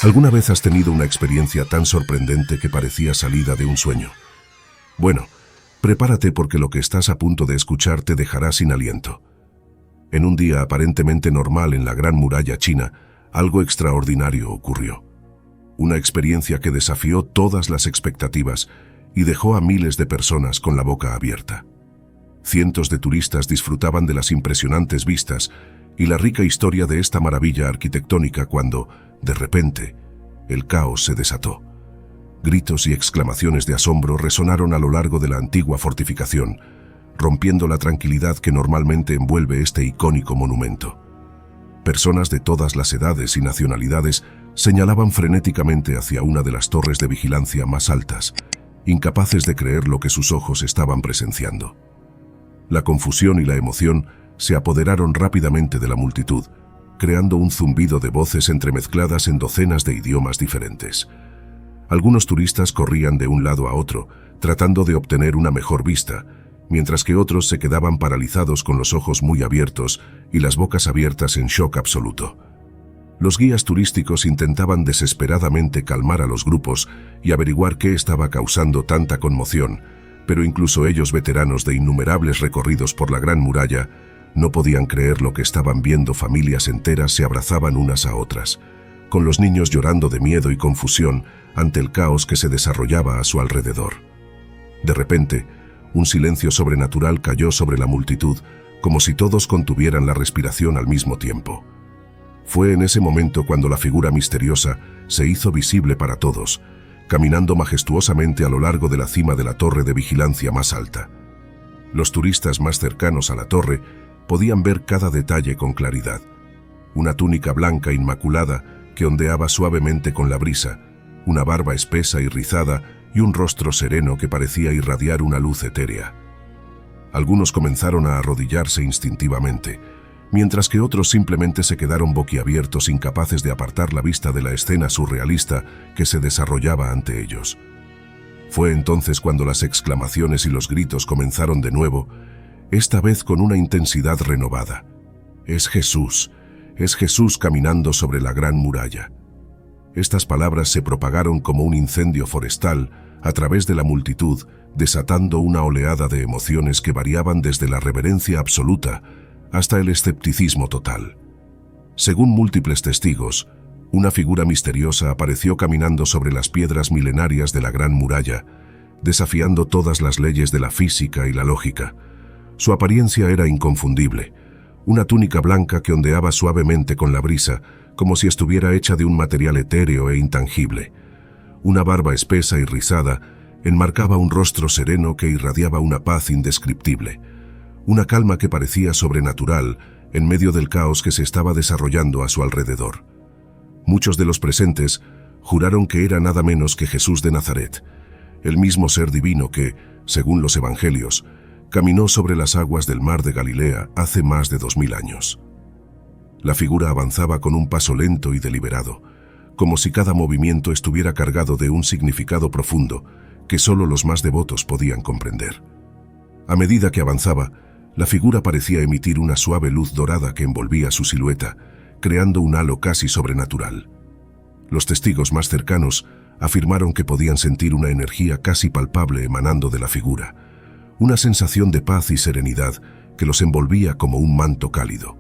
¿Alguna vez has tenido una experiencia tan sorprendente que parecía salida de un sueño? Bueno, prepárate porque lo que estás a punto de escuchar te dejará sin aliento. En un día aparentemente normal en la Gran Muralla China, algo extraordinario ocurrió. Una experiencia que desafió todas las expectativas y dejó a miles de personas con la boca abierta. Cientos de turistas disfrutaban de las impresionantes vistas y la rica historia de esta maravilla arquitectónica cuando, de repente, el caos se desató. Gritos y exclamaciones de asombro resonaron a lo largo de la antigua fortificación, rompiendo la tranquilidad que normalmente envuelve este icónico monumento. Personas de todas las edades y nacionalidades señalaban frenéticamente hacia una de las torres de vigilancia más altas, incapaces de creer lo que sus ojos estaban presenciando. La confusión y la emoción se apoderaron rápidamente de la multitud, creando un zumbido de voces entremezcladas en docenas de idiomas diferentes. Algunos turistas corrían de un lado a otro, tratando de obtener una mejor vista, mientras que otros se quedaban paralizados con los ojos muy abiertos y las bocas abiertas en shock absoluto. Los guías turísticos intentaban desesperadamente calmar a los grupos y averiguar qué estaba causando tanta conmoción, pero incluso ellos, veteranos de innumerables recorridos por la Gran Muralla, no podían creer lo que estaban viendo. Familias enteras se abrazaban unas a otras, con los niños llorando de miedo y confusión ante el caos que se desarrollaba a su alrededor. De repente, un silencio sobrenatural cayó sobre la multitud, como si todos contuvieran la respiración al mismo tiempo. Fue en ese momento cuando la figura misteriosa se hizo visible para todos, caminando majestuosamente a lo largo de la cima de la torre de vigilancia más alta. Los turistas más cercanos a la torre podían ver cada detalle con claridad. Una túnica blanca inmaculada que ondeaba suavemente con la brisa, una barba espesa y rizada y un rostro sereno que parecía irradiar una luz etérea. Algunos comenzaron a arrodillarse instintivamente, mientras que otros simplemente se quedaron boquiabiertos, incapaces de apartar la vista de la escena surrealista que se desarrollaba ante ellos. Fue entonces cuando las exclamaciones y los gritos comenzaron de nuevo, esta vez con una intensidad renovada. Es Jesús caminando sobre la Gran Muralla. Estas palabras se propagaron como un incendio forestal a través de la multitud, desatando una oleada de emociones que variaban desde la reverencia absoluta hasta el escepticismo total. Según múltiples testigos, una figura misteriosa apareció caminando sobre las piedras milenarias de la Gran Muralla, desafiando todas las leyes de la física y la lógica. Su apariencia era inconfundible, una túnica blanca que ondeaba suavemente con la brisa, como si estuviera hecha de un material etéreo e intangible. Una barba espesa y rizada enmarcaba un rostro sereno que irradiaba una paz indescriptible, una calma que parecía sobrenatural en medio del caos que se estaba desarrollando a su alrededor. Muchos de los presentes juraron que era nada menos que Jesús de Nazaret, el mismo ser divino que, según los evangelios, caminó sobre las aguas del mar de Galilea hace más de 2000 años. La figura avanzaba con un paso lento y deliberado, como si cada movimiento estuviera cargado de un significado profundo que solo los más devotos podían comprender. A medida que avanzaba, la figura parecía emitir una suave luz dorada que envolvía su silueta, creando un halo casi sobrenatural. Los testigos más cercanos afirmaron que podían sentir una energía casi palpable emanando de la figura, una sensación de paz y serenidad que los envolvía como un manto cálido.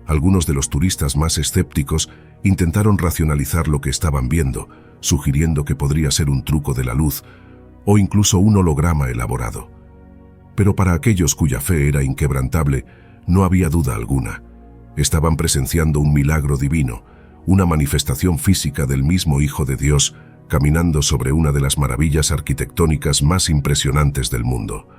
Algunos de los turistas más escépticos intentaron racionalizar lo que estaban viendo, sugiriendo que podría ser un truco de la luz o incluso un holograma elaborado. Pero para aquellos cuya fe era inquebrantable, no había duda alguna. Estaban presenciando un milagro divino, una manifestación física del mismo Hijo de Dios, caminando sobre una de las maravillas arquitectónicas más impresionantes del mundo.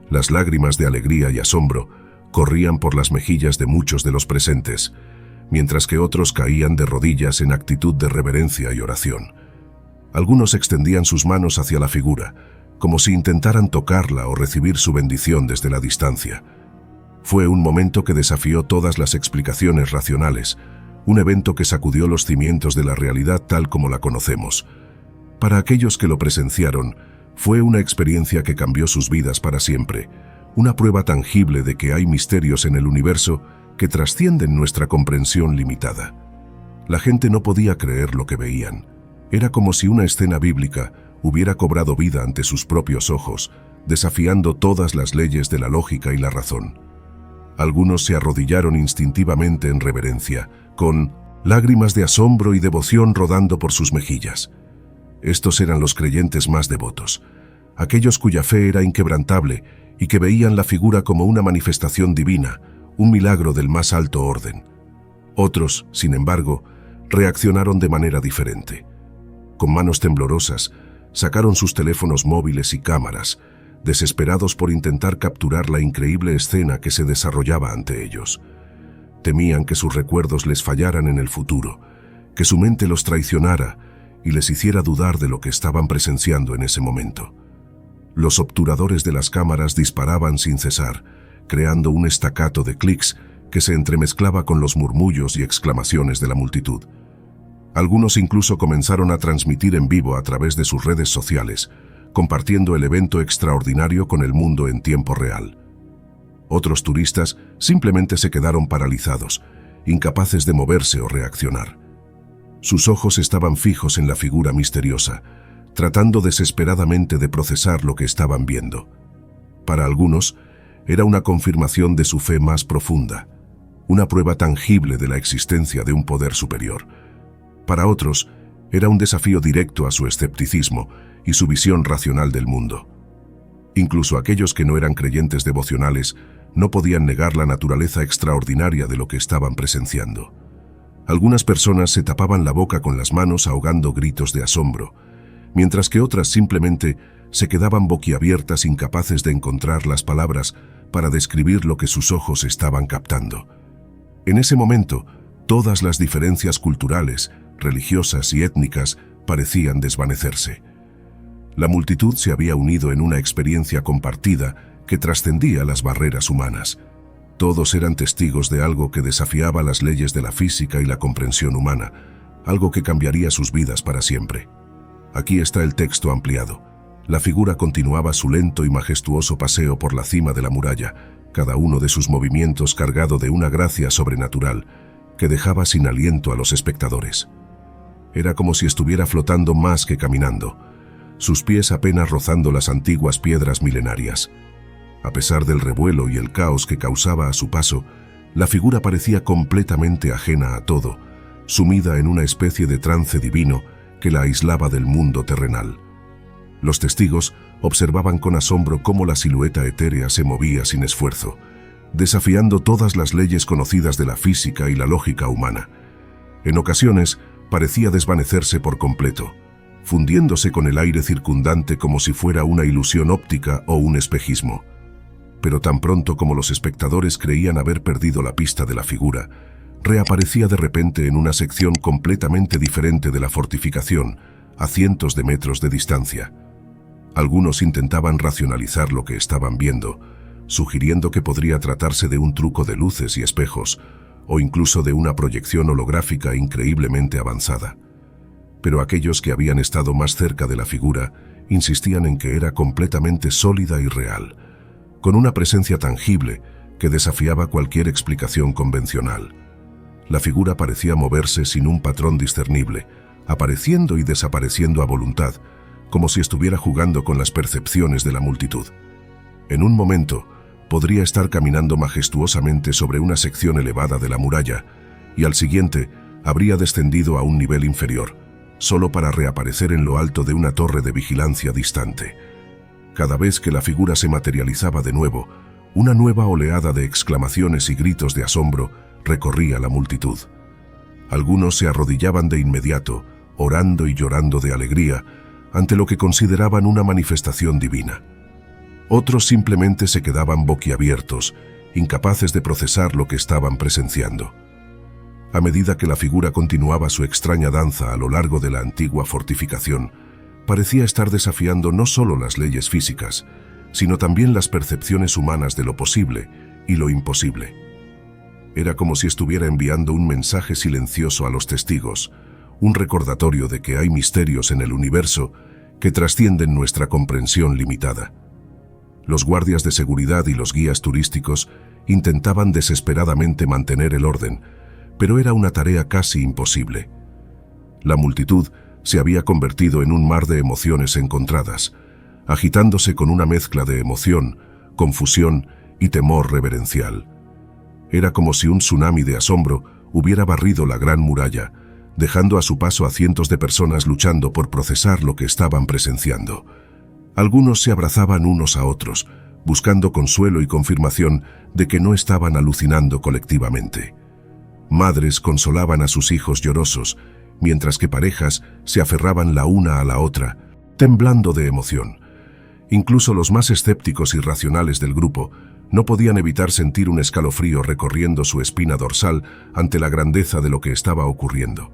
Las lágrimas de alegría y asombro corrían por las mejillas de muchos de los presentes, mientras que otros caían de rodillas en actitud de reverencia y oración. Algunos extendían sus manos hacia la figura, como si intentaran tocarla o recibir su bendición desde la distancia. Fue un momento que desafió todas las explicaciones racionales, un evento que sacudió los cimientos de la realidad tal como la conocemos. Para aquellos que lo presenciaron, fue una experiencia que cambió sus vidas para siempre, una prueba tangible de que hay misterios en el universo que trascienden nuestra comprensión limitada. La gente no podía creer lo que veían. Era como si una escena bíblica hubiera cobrado vida ante sus propios ojos, desafiando todas las leyes de la lógica y la razón. Algunos se arrodillaron instintivamente en reverencia, con lágrimas de asombro y devoción rodando por sus mejillas. Estos eran los creyentes más devotos, aquellos cuya fe era inquebrantable y que veían la figura como una manifestación divina, un milagro del más alto orden. Otros, sin embargo, reaccionaron de manera diferente. Con manos temblorosas, sacaron sus teléfonos móviles y cámaras, desesperados por intentar capturar la increíble escena que se desarrollaba ante ellos. Temían que sus recuerdos les fallaran en el futuro, que su mente los traicionara y les hiciera dudar de lo que estaban presenciando en ese momento. Los obturadores de las cámaras disparaban sin cesar, creando un estacato de clics que se entremezclaba con los murmullos y exclamaciones de la multitud. Algunos incluso comenzaron a transmitir en vivo a través de sus redes sociales, compartiendo el evento extraordinario con el mundo en tiempo real. Otros turistas simplemente se quedaron paralizados, incapaces de moverse o reaccionar. Sus ojos estaban fijos en la figura misteriosa, tratando desesperadamente de procesar lo que estaban viendo. Para algunos, era una confirmación de su fe más profunda, una prueba tangible de la existencia de un poder superior. Para otros, era un desafío directo a su escepticismo y su visión racional del mundo. Incluso aquellos que no eran creyentes devocionales no podían negar la naturaleza extraordinaria de lo que estaban presenciando. Algunas personas se tapaban la boca con las manos ahogando gritos de asombro, mientras que otras simplemente se quedaban boquiabiertas incapaces de encontrar las palabras para describir lo que sus ojos estaban captando. En ese momento, todas las diferencias culturales, religiosas y étnicas parecían desvanecerse. La multitud se había unido en una experiencia compartida que trascendía las barreras humanas. Todos eran testigos de algo que desafiaba las leyes de la física y la comprensión humana, algo que cambiaría sus vidas para siempre. Aquí está el texto ampliado. La figura continuaba su lento y majestuoso paseo por la cima de la muralla, cada uno de sus movimientos cargado de una gracia sobrenatural que dejaba sin aliento a los espectadores. Era como si estuviera flotando más que caminando, sus pies apenas rozando las antiguas piedras milenarias. A pesar del revuelo y el caos que causaba a su paso, la figura parecía completamente ajena a todo, sumida en una especie de trance divino que la aislaba del mundo terrenal. Los testigos observaban con asombro cómo la silueta etérea se movía sin esfuerzo, desafiando todas las leyes conocidas de la física y la lógica humana. En ocasiones, parecía desvanecerse por completo, fundiéndose con el aire circundante como si fuera una ilusión óptica o un espejismo. Pero tan pronto como los espectadores creían haber perdido la pista de la figura, reaparecía de repente en una sección completamente diferente de la fortificación, a cientos de metros de distancia. Algunos intentaban racionalizar lo que estaban viendo, sugiriendo que podría tratarse de un truco de luces y espejos, o incluso de una proyección holográfica increíblemente avanzada. Pero aquellos que habían estado más cerca de la figura insistían en que era completamente sólida y real, con una presencia tangible que desafiaba cualquier explicación convencional. La figura parecía moverse sin un patrón discernible, apareciendo y desapareciendo a voluntad, como si estuviera jugando con las percepciones de la multitud. En un momento, podría estar caminando majestuosamente sobre una sección elevada de la muralla, y al siguiente habría descendido a un nivel inferior, solo para reaparecer en lo alto de una torre de vigilancia distante. Cada vez que la figura se materializaba de nuevo, una nueva oleada de exclamaciones y gritos de asombro recorría la multitud. Algunos se arrodillaban de inmediato, orando y llorando de alegría, ante lo que consideraban una manifestación divina. Otros simplemente se quedaban boquiabiertos, incapaces de procesar lo que estaban presenciando. A medida que la figura continuaba su extraña danza a lo largo de la antigua fortificación, parecía estar desafiando no solo las leyes físicas, sino también las percepciones humanas de lo posible y lo imposible. Era como si estuviera enviando un mensaje silencioso a los testigos, un recordatorio de que hay misterios en el universo que trascienden nuestra comprensión limitada. Los guardias de seguridad y los guías turísticos intentaban desesperadamente mantener el orden, pero era una tarea casi imposible. La multitud se había convertido en un mar de emociones encontradas, agitándose con una mezcla de emoción, confusión y temor reverencial. Era como si un tsunami de asombro hubiera barrido la gran muralla, dejando a su paso a cientos de personas luchando por procesar lo que estaban presenciando. Algunos se abrazaban unos a otros, buscando consuelo y confirmación de que no estaban alucinando colectivamente. Madres consolaban a sus hijos llorosos, mientras que parejas se aferraban la una a la otra, temblando de emoción. Incluso los más escépticos y racionales del grupo no podían evitar sentir un escalofrío recorriendo su espina dorsal ante la grandeza de lo que estaba ocurriendo.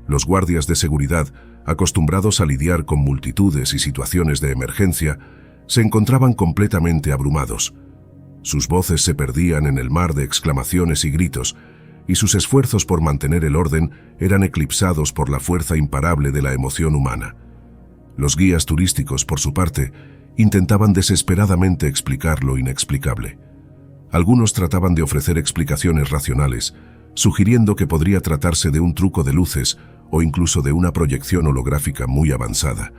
Los guardias de seguridad, acostumbrados a lidiar con multitudes y situaciones de emergencia, se encontraban completamente abrumados. Sus voces se perdían en el mar de exclamaciones y gritos, y sus esfuerzos por mantener el orden eran eclipsados por la fuerza imparable de la emoción humana. Los guías turísticos, por su parte, intentaban desesperadamente explicar lo inexplicable. Algunos trataban de ofrecer explicaciones racionales, sugiriendo que podría tratarse de un truco de luces o incluso de una proyección holográfica muy avanzada,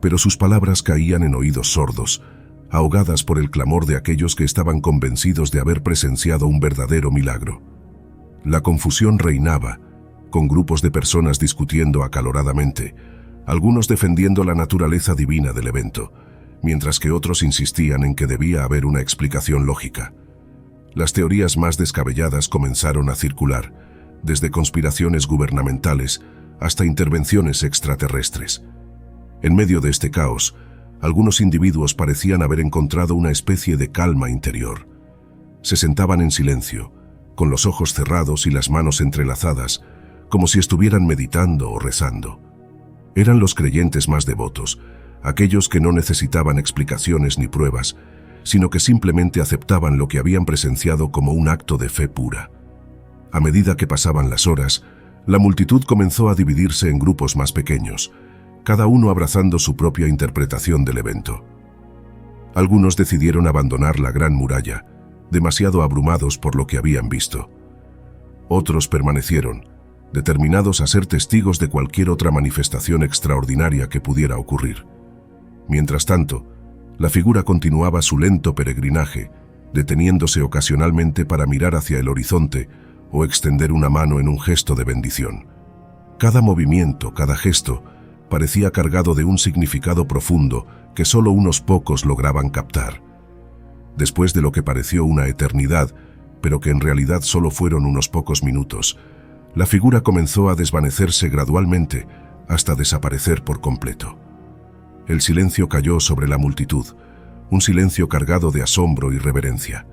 pero sus palabras caían en oídos sordos, ahogadas por el clamor de aquellos que estaban convencidos de haber presenciado un verdadero milagro. La confusión reinaba, con grupos de personas discutiendo acaloradamente, algunos defendiendo la naturaleza divina del evento, mientras que otros insistían en que debía haber una explicación lógica. Las teorías más descabelladas comenzaron a circular, desde conspiraciones gubernamentales hasta intervenciones extraterrestres. En medio de este caos, algunos individuos parecían haber encontrado una especie de calma interior. Se sentaban en silencio, con los ojos cerrados y las manos entrelazadas, como si estuvieran meditando o rezando. Eran los creyentes más devotos, aquellos que no necesitaban explicaciones ni pruebas, sino que simplemente aceptaban lo que habían presenciado como un acto de fe pura. A medida que pasaban las horas, la multitud comenzó a dividirse en grupos más pequeños, cada uno abrazando su propia interpretación del evento. Algunos decidieron abandonar la gran muralla, demasiado abrumados por lo que habían visto. Otros permanecieron, determinados a ser testigos de cualquier otra manifestación extraordinaria que pudiera ocurrir. Mientras tanto, la figura continuaba su lento peregrinaje, deteniéndose ocasionalmente para mirar hacia el horizonte o extender una mano en un gesto de bendición. Cada movimiento, cada gesto, parecía cargado de un significado profundo que solo unos pocos lograban captar. Después de lo que pareció una eternidad, pero que en realidad solo fueron unos pocos minutos, la figura comenzó a desvanecerse gradualmente hasta desaparecer por completo. El silencio cayó sobre la multitud, un silencio cargado de asombro y reverencia.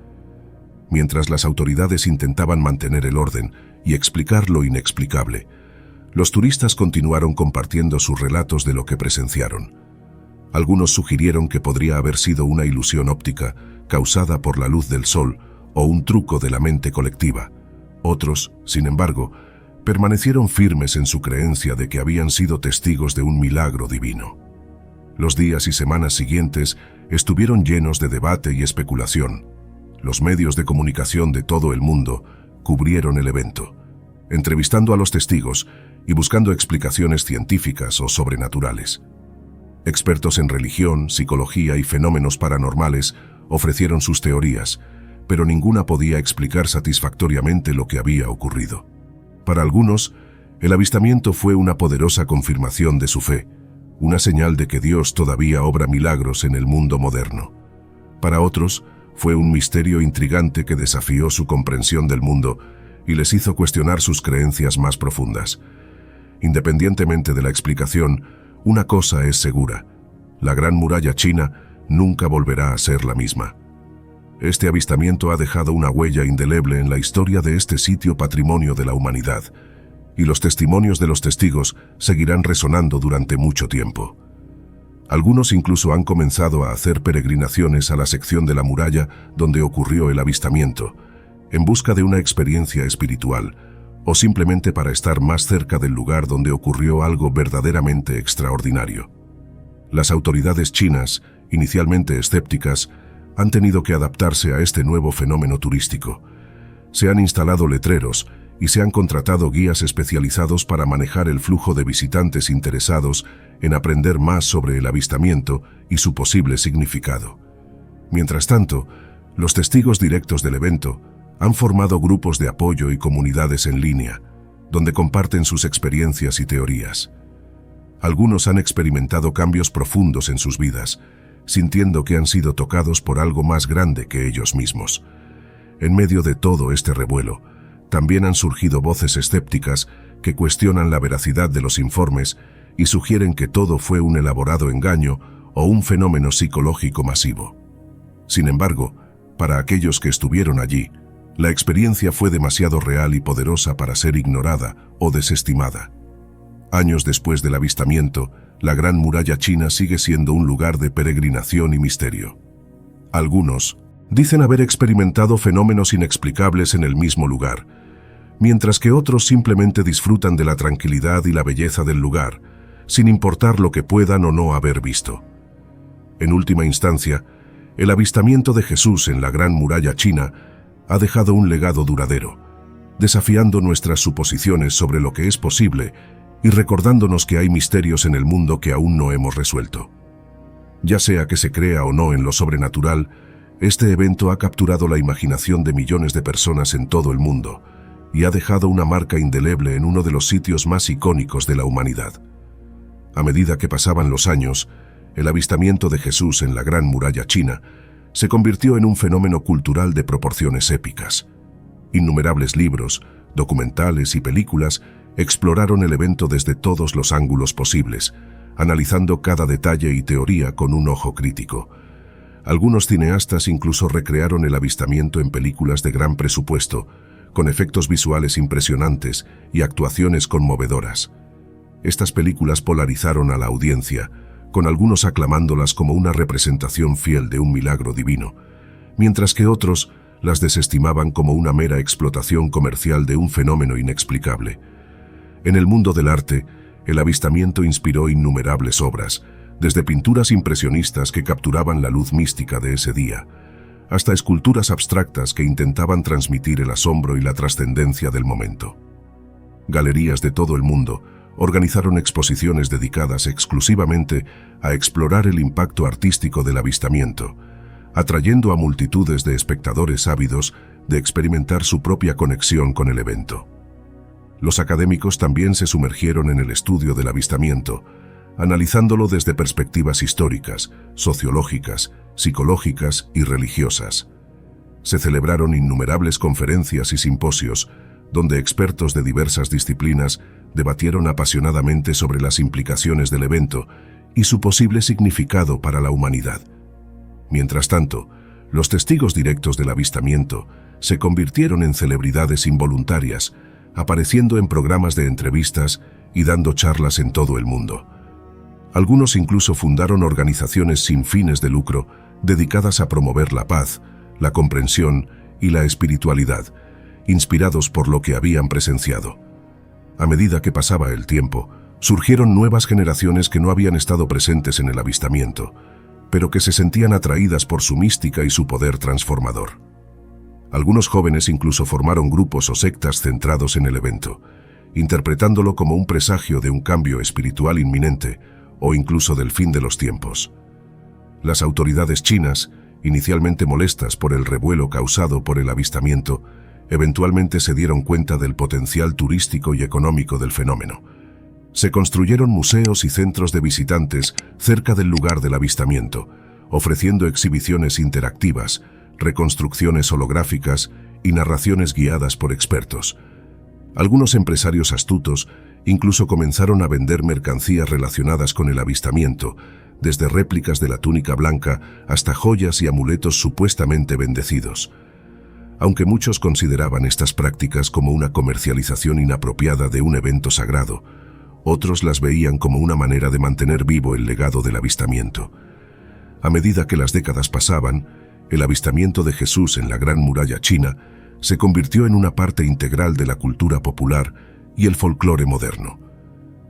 Mientras las autoridades intentaban mantener el orden y explicar lo inexplicable, los turistas continuaron compartiendo sus relatos de lo que presenciaron. Algunos sugirieron que podría haber sido una ilusión óptica causada por la luz del sol o un truco de la mente colectiva. Otros, sin embargo, permanecieron firmes en su creencia de que habían sido testigos de un milagro divino. Los días y semanas siguientes estuvieron llenos de debate y especulación. Los medios de comunicación de todo el mundo cubrieron el evento, entrevistando a los testigos y buscando explicaciones científicas o sobrenaturales. Expertos en religión, psicología y fenómenos paranormales ofrecieron sus teorías, pero ninguna podía explicar satisfactoriamente lo que había ocurrido. Para algunos, el avistamiento fue una poderosa confirmación de su fe, una señal de que Dios todavía obra milagros en el mundo moderno. Para otros, fue un misterio intrigante que desafió su comprensión del mundo y les hizo cuestionar sus creencias más profundas. Independientemente de la explicación, una cosa es segura: la Gran Muralla China nunca volverá a ser la misma. Este avistamiento ha dejado una huella indeleble en la historia de este sitio patrimonio de la humanidad, y los testimonios de los testigos seguirán resonando durante mucho tiempo. Algunos incluso han comenzado a hacer peregrinaciones a la sección de la muralla donde ocurrió el avistamiento, en busca de una experiencia espiritual, o simplemente para estar más cerca del lugar donde ocurrió algo verdaderamente extraordinario. Las autoridades chinas, inicialmente escépticas, han tenido que adaptarse a este nuevo fenómeno turístico. Se han instalado letreros y se han contratado guías especializados para manejar el flujo de visitantes interesados en aprender más sobre el avistamiento y su posible significado. Mientras tanto, los testigos directos del evento han formado grupos de apoyo y comunidades en línea, donde comparten sus experiencias y teorías. Algunos han experimentado cambios profundos en sus vidas, sintiendo que han sido tocados por algo más grande que ellos mismos. En medio de todo este revuelo, también han surgido voces escépticas que cuestionan la veracidad de los informes y sugieren que todo fue un elaborado engaño o un fenómeno psicológico masivo. Sin embargo, para aquellos que estuvieron allí, la experiencia fue demasiado real y poderosa para ser ignorada o desestimada. Años después del avistamiento, la Gran Muralla China sigue siendo un lugar de peregrinación y misterio. Algunos dicen haber experimentado fenómenos inexplicables en el mismo lugar, mientras que otros simplemente disfrutan de la tranquilidad y la belleza del lugar, sin importar lo que puedan o no haber visto. En última instancia, el avistamiento de Jesús en la Gran Muralla China ha dejado un legado duradero, desafiando nuestras suposiciones sobre lo que es posible y recordándonos que hay misterios en el mundo que aún no hemos resuelto. Ya sea que se crea o no en lo sobrenatural, este evento ha capturado la imaginación de millones de personas en todo el mundo y ha dejado una marca indeleble en uno de los sitios más icónicos de la humanidad. A medida que pasaban los años, el avistamiento de Jesús en la Gran Muralla China se convirtió en un fenómeno cultural de proporciones épicas. Innumerables libros, documentales y películas exploraron el evento desde todos los ángulos posibles, analizando cada detalle y teoría con un ojo crítico. Algunos cineastas incluso recrearon el avistamiento en películas de gran presupuesto, con efectos visuales impresionantes y actuaciones conmovedoras. Estas películas polarizaron a la audiencia, con algunos aclamándolas como una representación fiel de un milagro divino, mientras que otros las desestimaban como una mera explotación comercial de un fenómeno inexplicable. En el mundo del arte, el avistamiento inspiró innumerables obras, desde pinturas impresionistas que capturaban la luz mística de ese día, hasta esculturas abstractas que intentaban transmitir el asombro y la trascendencia del momento. Galerías de todo el mundo organizaron exposiciones dedicadas exclusivamente a explorar el impacto artístico del avistamiento, atrayendo a multitudes de espectadores ávidos de experimentar su propia conexión con el evento. Los académicos también se sumergieron en el estudio del avistamiento, analizándolo desde perspectivas históricas, sociológicas, psicológicas y religiosas. Se celebraron innumerables conferencias y simposios, donde expertos de diversas disciplinas debatieron apasionadamente sobre las implicaciones del evento y su posible significado para la humanidad. Mientras tanto, los testigos directos del avistamiento se convirtieron en celebridades involuntarias, apareciendo en programas de entrevistas y dando charlas en todo el mundo. Algunos incluso fundaron organizaciones sin fines de lucro dedicadas a promover la paz, la comprensión y la espiritualidad, inspirados por lo que habían presenciado. A medida que pasaba el tiempo, surgieron nuevas generaciones que no habían estado presentes en el avistamiento, pero que se sentían atraídas por su mística y su poder transformador. Algunos jóvenes incluso formaron grupos o sectas centrados en el evento, interpretándolo como un presagio de un cambio espiritual inminente o incluso del fin de los tiempos. Las autoridades chinas, inicialmente molestas por el revuelo causado por el avistamiento, eventualmente se dieron cuenta del potencial turístico y económico del fenómeno. Se construyeron museos y centros de visitantes cerca del lugar del avistamiento, ofreciendo exhibiciones interactivas, reconstrucciones holográficas y narraciones guiadas por expertos. Algunos empresarios astutos incluso comenzaron a vender mercancías relacionadas con el avistamiento, desde réplicas de la túnica blanca hasta joyas y amuletos supuestamente bendecidos. Aunque muchos consideraban estas prácticas como una comercialización inapropiada de un evento sagrado, otros las veían como una manera de mantener vivo el legado del avistamiento. A medida que las décadas pasaban, el avistamiento de Jesús en la Gran Muralla China se convirtió en una parte integral de la cultura popular y el folclore moderno.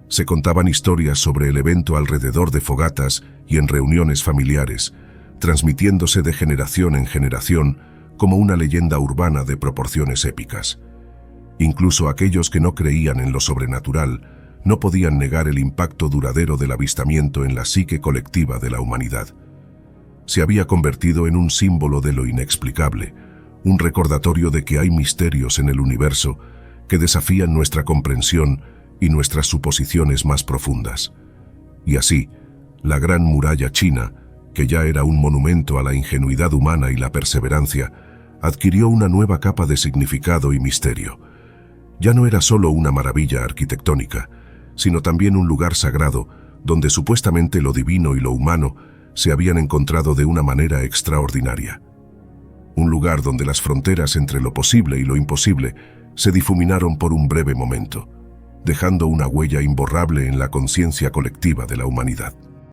Se contaban historias sobre el evento alrededor de fogatas y en reuniones familiares, transmitiéndose de generación en generación como una leyenda urbana de proporciones épicas. Incluso aquellos que no creían en lo sobrenatural no podían negar el impacto duradero del avistamiento en la psique colectiva de la humanidad. Se había convertido en un símbolo de lo inexplicable, un recordatorio de que hay misterios en el universo que desafían nuestra comprensión y nuestras suposiciones más profundas. Y así, la Gran Muralla China, que ya era un monumento a la ingenuidad humana y la perseverancia, adquirió una nueva capa de significado y misterio. Ya no era solo una maravilla arquitectónica, sino también un lugar sagrado donde supuestamente lo divino y lo humano se habían encontrado de una manera extraordinaria. Un lugar donde las fronteras entre lo posible y lo imposible se difuminaron por un breve momento, dejando una huella imborrable en la conciencia colectiva de la humanidad.